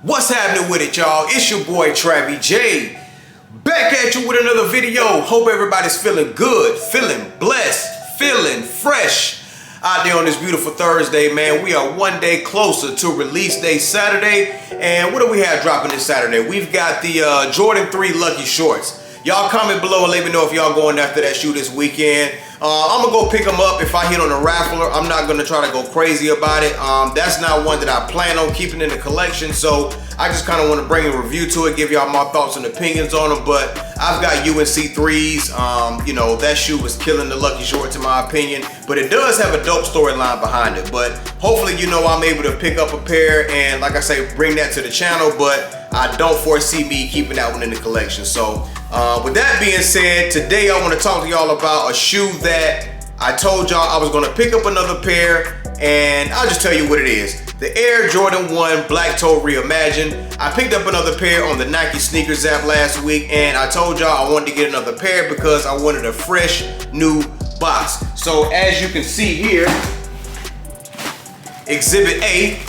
What's happening with it, y'all? It's your boy TRAVYJ, back at you with another video. Hope everybody's feeling good, feeling blessed, feeling fresh out there on this beautiful Thursday, man. We are one day closer to release day Saturday. And what do we have dropping this Saturday? We've got the Jordan 3 Lucky Shorts. Y'all comment below and let me know if y'all going after that shoe this weekend. I'm gonna go pick them up if I hit on a raffle. I'm not gonna try to go crazy about it. That's not one that I plan on keeping in the collection, so I just kind of want to bring a review to it, give y'all my thoughts and opinions on them. But I've got UNC 3s. You know, that shoe was killing the Lucky Shorts in my opinion, but it does have a dope storyline behind it. But hopefully, you know, I'm able to pick up a pair and, like I say, bring that to the channel. But I don't foresee me keeping that one in the collection. So with that being said, today I want to talk to y'all about a shoe that I told y'all I was going to pick up another pair, and I'll just tell you what it is. The Air Jordan 1 Black Toe Reimagined. I picked up another pair on the Nike Sneakers app last week, and I told y'all I wanted to get another pair because I wanted a fresh new box. So as you can see here, Exhibit A,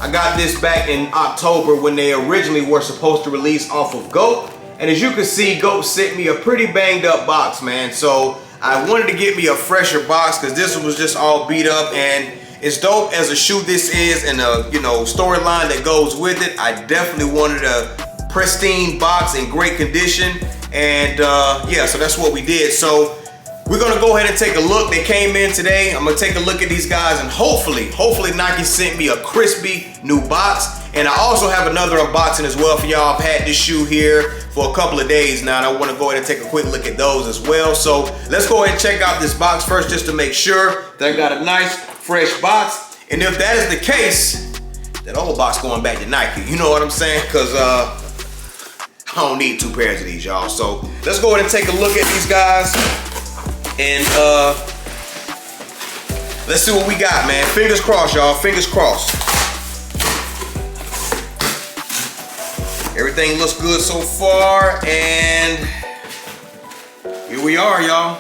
I got this back in October when they originally were supposed to release off of GOAT. And as you can see, GOAT sent me a pretty banged up box, man. So I wanted to get me a fresher box because this one was just all beat up. And as dope as a shoe this is and a, you know, storyline that goes with it, I definitely wanted a pristine box in great condition. And yeah, so that's what we did. So we're gonna go ahead and take a look. They came in today. I'm gonna take a look at these guys, and hopefully Nike sent me a crispy new box. And I also have another unboxing as well for y'all. I've had this shoe here for a couple of days now, and I wanna go ahead and take a quick look at those as well. So let's go ahead and check out this box first just to make sure that I got a nice, fresh box. And if that is the case, that old box going back to Nike. You know what I'm saying? Because I don't need two pairs of these, y'all. So let's go ahead and take a look at these guys. And let's see what we got, man. Fingers crossed, y'all. Fingers crossed. Everything looks good so far, and here we are, y'all.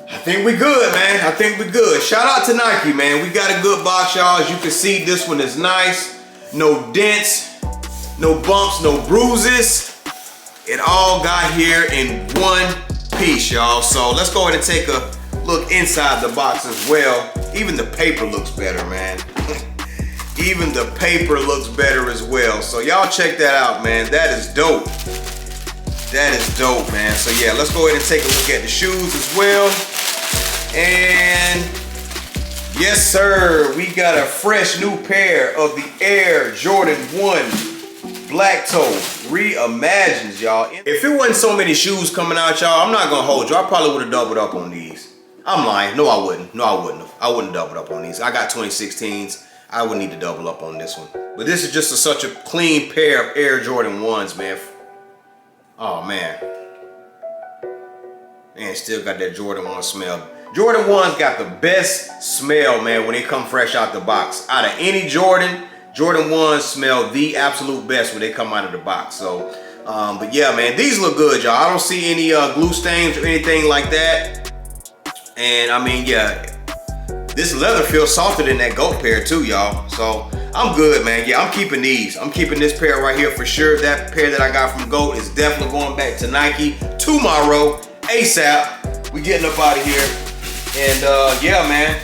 I think we good, man. I think we good. Shout out to Nike, man. We got a good box, y'all. As you can see, this one is nice. No dents, no bumps, no bruises. It all got here in one piece, y'all. So let's go ahead and take a look inside the box as well. Even the paper looks better, man. Even the paper looks better as well. So y'all check that out, man. That is dope. That is dope, man. So yeah, let's go ahead and take a look at the shoes as well. And yes, sir, we got a fresh new pair of the Air Jordan 1 Black Toe Reimagined, y'all. If it wasn't so many shoes coming out, y'all, I'm not gonna hold you. I probably would have doubled up on these. I'm lying. No, I wouldn't. No, I wouldn't have. I wouldn't double up on these. I got 2016s. I would need to double up on this one. But this is just such a clean pair of Air Jordan 1s, man. Oh, man. Man, still got that Jordan 1 smell. Jordan 1's got the best smell, man, when they come fresh out the box. Out of any Jordan 1s smell the absolute best when they come out of the box. So, but yeah, man, these look good, y'all. I don't see any glue stains or anything like that. And I mean, yeah, this leather feels softer than that GOAT pair too, y'all. So I'm good, man. Yeah, I'm keeping these. I'm keeping this pair right here for sure. That pair that I got from GOAT is definitely going back to Nike tomorrow, ASAP. We getting up out of here. And yeah, man.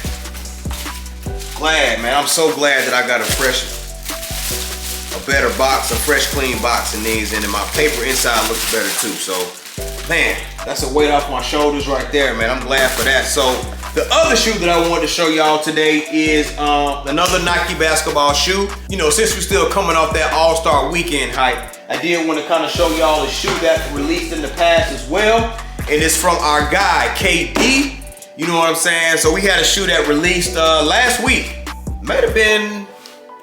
Glad, man. I'm so glad that I got a better box, a fresh, clean box in these. And then my paper inside looks better too. So, man, that's a weight off my shoulders right there, man. I'm glad for that. So, the other shoe that I wanted to show y'all today is another Nike basketball shoe. You know, since we're still coming off that All-Star Weekend hype, I did want to kind of show y'all a shoe that released in the past as well. And it's from our guy, KD. You know what I'm saying? So we had a shoe that released last week. Might have been,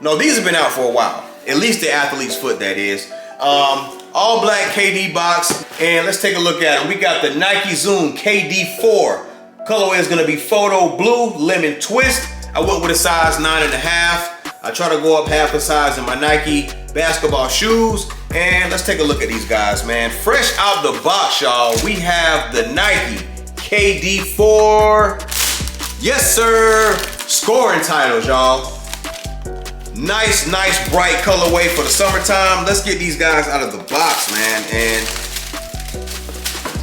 no, these have been out for a while. At least the athlete's foot, that is. All black KD box. And let's take a look at it. We got the Nike Zoom KD4. Colorway is gonna be photo blue, lemon twist. I went with a size 9.5. I try to go up half a size in my Nike basketball shoes. And let's take a look at these guys, man. Fresh out the box, y'all, we have the Nike KD4, yes sir, scoring titles, y'all. Nice bright colorway for the summertime. Let's get these guys out of the box, man. And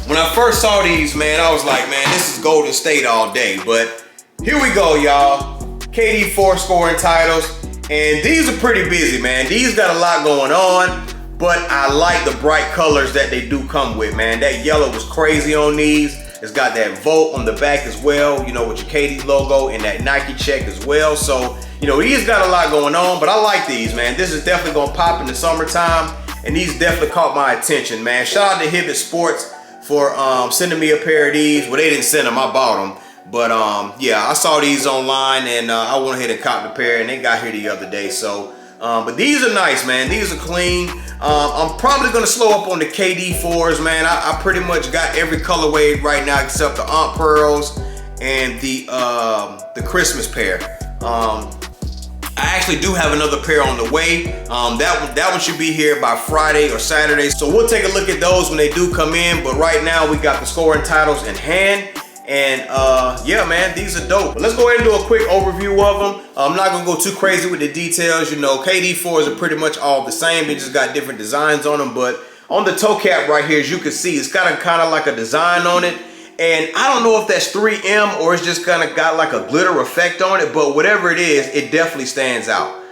when I first saw these, man, I was like, man, this is Golden State all day. But here we go, y'all. KD4 Scoring Titles. And these are pretty busy, man. These got a lot going on, but I like the bright colors that they do come with, man. That yellow was crazy on these. It's got that Volt on the back as well, you know, with your KD logo and that Nike check as well. So, you know, these got a lot going on, but I like these, man. This is definitely gonna pop in the summertime, and these definitely caught my attention, man. Shout out to Hibbett Sports for sending me a pair of these. Well, they didn't send them, I bought them. But yeah, I saw these online, and I went ahead and copped the pair, and they got here the other day. So, but these are nice, man. These are clean. I'm probably gonna slow up on the KD4s, man. I pretty much got every colorway right now except the Aunt Pearls and the Christmas pair. I actually do have another pair on the way. That one should be here by Friday or Saturday. So we'll take a look at those when they do come in. But right now we got the Scoring Titles in hand. And yeah, man, these are dope. But let's go ahead and do a quick overview of them. I'm not gonna go too crazy with the details. You know, KD4s are pretty much all the same. They just got different designs on them. But on the toe cap right here, as you can see, it's got kind of like a design on it. And I don't know if that's 3M or it's just kind of got like a glitter effect on it. But whatever it is, it definitely stands out.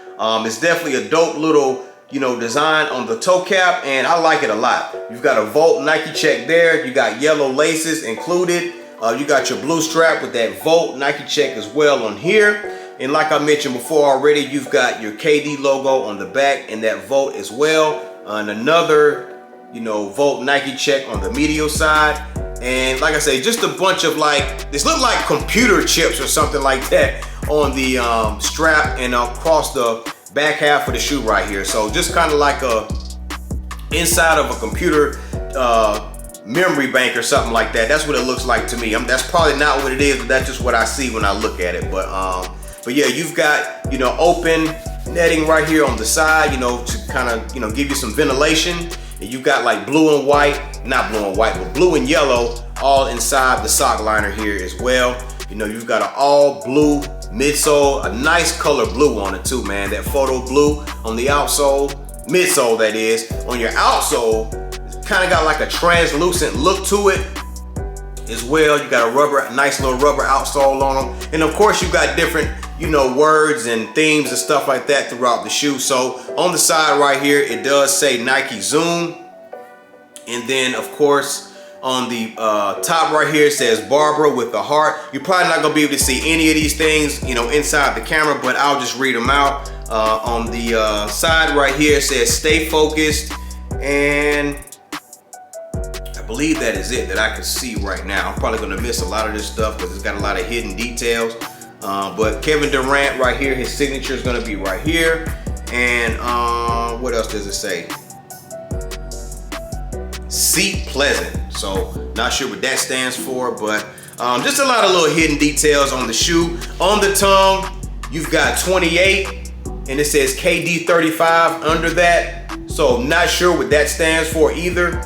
It's definitely a dope little, you know, design on the toe cap, and I like it a lot. You've got a Volt Nike check there. You got yellow laces included. You got your blue strap with that Volt Nike check as well on here. And like I mentioned before already, you've got your KD logo on the back and that Volt as well. And another, you know, Volt Nike check on the medial side. And like I say, just a bunch of like, this look like computer chips or something like that on the strap and across the back half of the shoe right here. So just kind of like a inside of a computer memory bank or something like that. That's what it looks like to me. That's probably not what it is, but that's just what I see when I look at it. But yeah, you've got, you know, open netting right here on the side, you know, to kind of, you know, give you some ventilation. And you got like blue and white, not blue and white, but blue and yellow all inside the sock liner here as well. You know, you've got an all blue midsole, a nice color blue on it too, man. That photo blue on the outsole, midsole that is. On your outsole, kind of got like a translucent look to it as well. You got a nice little rubber outsole on them. And of course you got different, you know, words and themes and stuff like that throughout the shoe. So on the side right here, it does say Nike Zoom. And then of course on the top right here, it says Barbara with the heart. You're probably not gonna be able to see any of these things, you know, inside the camera, but I'll just read them out. On the side right here, it says stay focused, and I believe that is it that I can see right now. I'm probably gonna miss a lot of this stuff because it's got a lot of hidden details. But Kevin Durant right here, his signature is gonna be right here. And what else does it say? Seat pleasant. So not sure what that stands for, but just a lot of little hidden details on the shoe. On the tongue, you've got 28 and it says KD35 under that. So not sure what that stands for either.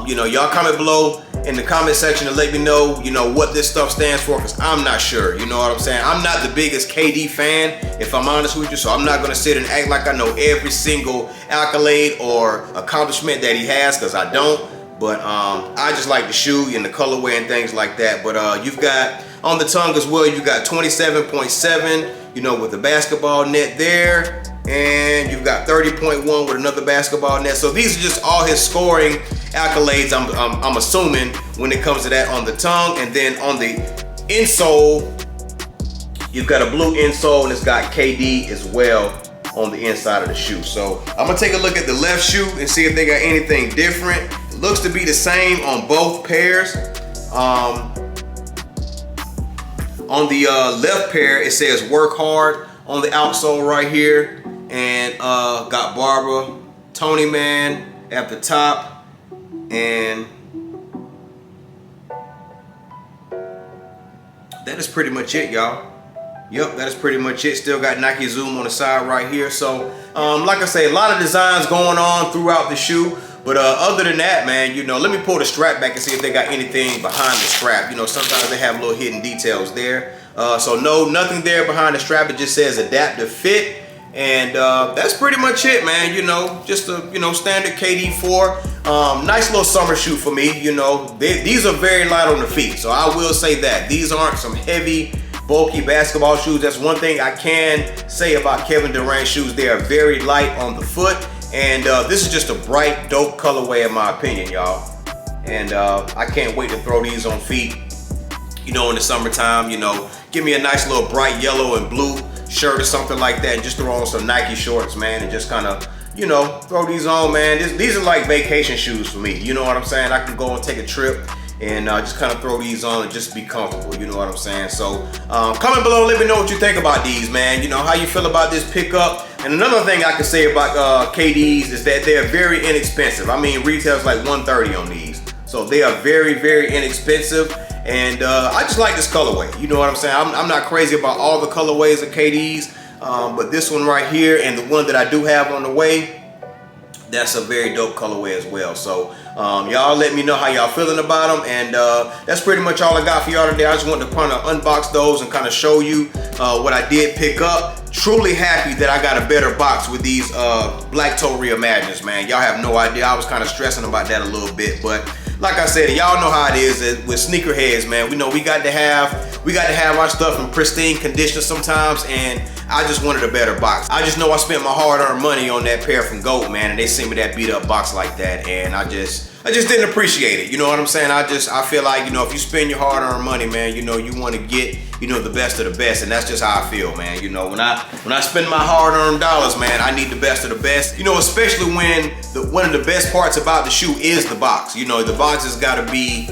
You know, y'all comment below in the comment section to let me know, you know, what this stuff stands for, because I'm not sure. You know what I'm saying? I'm not the biggest KD fan, if I'm honest with you, so I'm not going to sit and act like I know every single accolade or accomplishment that he has, because I don't. But I just like the shoe and the colorway and things like that. But you've got on the tongue as well, you got 27.7, you know, with the basketball net there. And you've got 30.1 with another basketball net. So these are just all his scoring accolades, I'm assuming, when it comes to that on the tongue. And then on the insole, you've got a blue insole and it's got KD as well on the inside of the shoe. So I'm gonna take a look at the left shoe and see if they got anything different. It looks to be the same on both pairs. On the left pair, it says work hard on the outsole right here. And got Barbara, Tony Man at the top, and that is pretty much it, y'all. Yep, that is pretty much it. Still got Nike Zoom on the side right here. So like I say, a lot of designs going on throughout the shoe. But other than that, man, you know, let me pull the strap back and see if they got anything behind the strap. You know, sometimes they have little hidden details there. So no, nothing there behind the strap. It just says adaptive fit. And that's pretty much it, man. You know, just a standard KD4. Nice little summer shoe for me. You know, these are very light on the feet, so I will say that these aren't some heavy, bulky basketball shoes. That's one thing I can say about Kevin Durant shoes. They are very light on the foot, and this is just a bright, dope colorway in my opinion, y'all. And I can't wait to throw these on feet. You know, in the summertime. You know, give me a nice little bright yellow and blue shirt or something like that, and just throw on some Nike shorts, man, and just kind of, you know, throw these on, man. These are like vacation shoes for me. You know what I'm saying? I can go and take a trip and just kind of throw these on and just be comfortable. You know what I'm saying? So comment below, let me know what you think about these, man. You know, how you feel about this pickup. And another thing I can say about KDs is that they're very inexpensive. I mean, retail's like $130 on these. So they are very, very inexpensive. And I just like this colorway. You know what I'm saying? I'm not crazy about all the colorways of KDs, but this one right here and the one that I do have on the way, that's a very dope colorway as well. So y'all let me know how y'all feeling about them. And that's pretty much all I got for y'all today. I just wanted to kind of unbox those and kind of show you what I did pick up. Truly happy that I got a better box with these Black Toe Reimagineds, man. Y'all have no idea. I was kind of stressing about that a little bit, but like I said, y'all know how it is with sneakerheads, man. We know we got to have our stuff in pristine condition sometimes, and I just wanted a better box. I just know I spent my hard-earned money on that pair from GOAT, man, and they sent me that beat-up box like that, and I just didn't appreciate it. You know what I'm saying? I feel like, you know, if you spend your hard-earned money, man, you know, you want to get, you know, the best of the best, and that's just how I feel, man. You know, when I spend my hard-earned dollars, man, I need the best of the best. You know, especially when one of the best parts about the shoe is the box. You know, the box has got to be,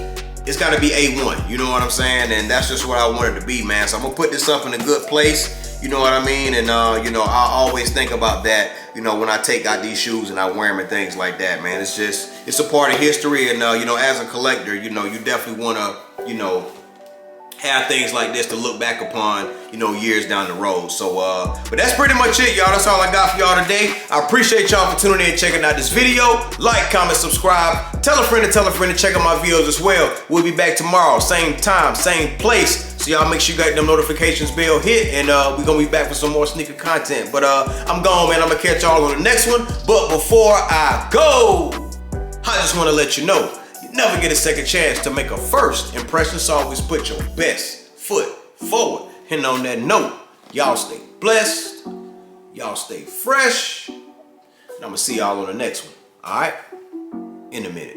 it's got to be A1. You know what I'm saying? And that's just what I want it to be, man. So I'm gonna put this up in a good place. You know what I mean? And you know, I always think about that, you know, when I take out these shoes and I wear them and things like that, man. It's just, it's a part of history. And you know, as a collector, you know, you definitely want to, you know, have things like this to look back upon, you know, years down the road. So but that's pretty much it, y'all. That's all I got for y'all today. I appreciate y'all for tuning in and checking out this video. Like, comment, subscribe, tell a friend to check out my videos as well. We'll be back tomorrow, same time, same place. So y'all make sure you got them notifications bell hit, and we're gonna be back with some more sneaker content. But I'm gone, man. I'm gonna catch y'all on the next one. But before I go, I just wanna let you know, you never get a second chance to make a first impression, so always put your best foot forward. And on that note, y'all stay blessed, y'all stay fresh, and I'm gonna see y'all on the next one, all right? In a minute.